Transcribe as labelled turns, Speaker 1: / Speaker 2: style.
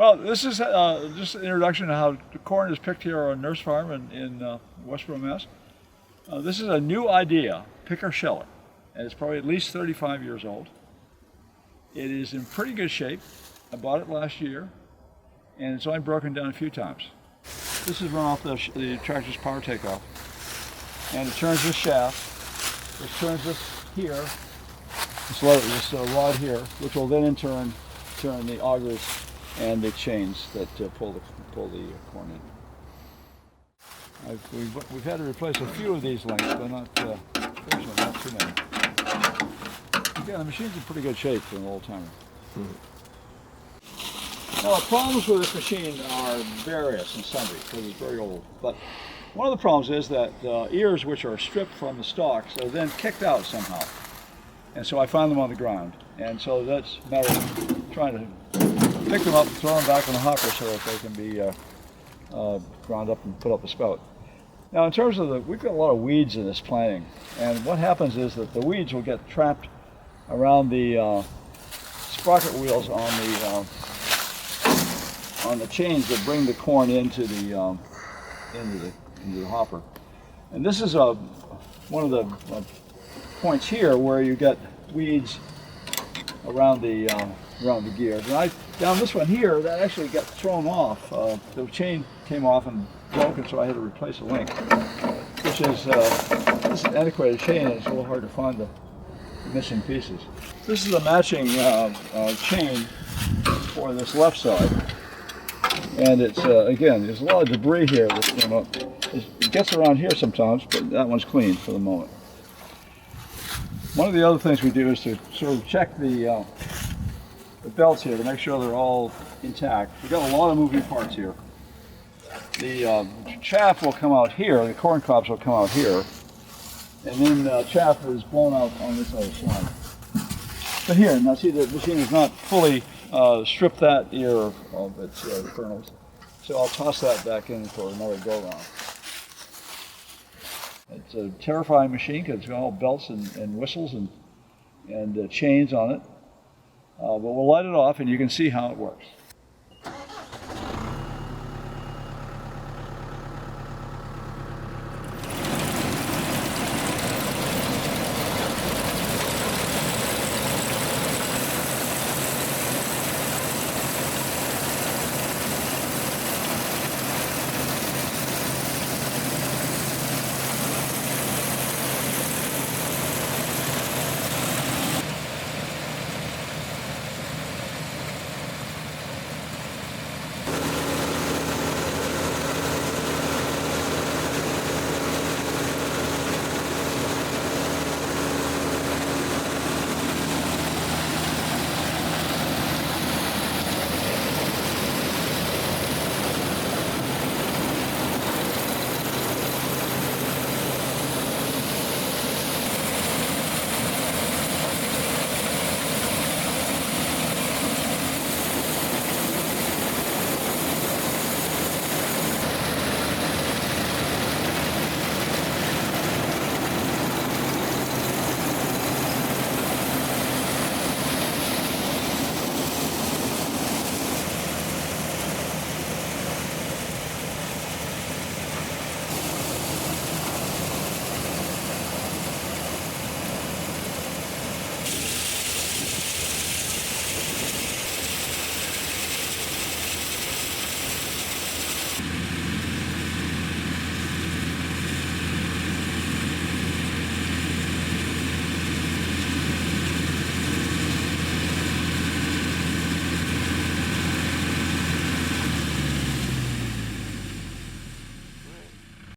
Speaker 1: Well, this is just an introduction to how the corn is picked here on Nourse Farm in Westborough, Mass. This is a new idea, picker sheller, and it's probably at least 35 years old. It is in pretty good shape. I bought it last year, and it's only broken down a few times. This is run off the tractor's power takeoff, and it turns this shaft, which turns this here, this rod here, which will then in turn turn the augers and the chains that pull the corn in. We've had to replace a few of these lengths, but fortunately not too many. Again, the machine's in pretty good shape for an old timer. Now, the problems with this machine are various and sundry because it's very old. But one of the problems is that ears which are stripped from the stalks are then kicked out somehow. And so I found them on the ground. And so that's a matter of trying to pick them up and throw them back in the hopper so that they can be ground up and put up a spout. Now, in terms of we've got a lot of weeds in this planting. And what happens is that the weeds will get trapped around the sprocket wheels on the chains that bring the corn into the hopper. And this is one of the points here where you get weeds around the gears. And down this one here, that actually got thrown off. The chain came off and broke, and so I had to replace a link, which is this is an antiquated chain, and it's a little hard to find the missing pieces. This is a matching chain for this left side. And it's, again, there's a lot of debris here that's come up. It gets around here sometimes, but that one's clean for the moment. One of the other things we do is to sort of check the belts here to make sure they're all intact. We've got a lot of moving parts here. The chaff will come out here, the corn cobs will come out here, and then chaff is blown out on this other side. But here, now see, the machine is not fully stripped that ear of its kernels, so I'll toss that back in for another go-round. It's a terrifying machine because it's got all belts and whistles and chains on it, but we'll light it off and you can see how it works.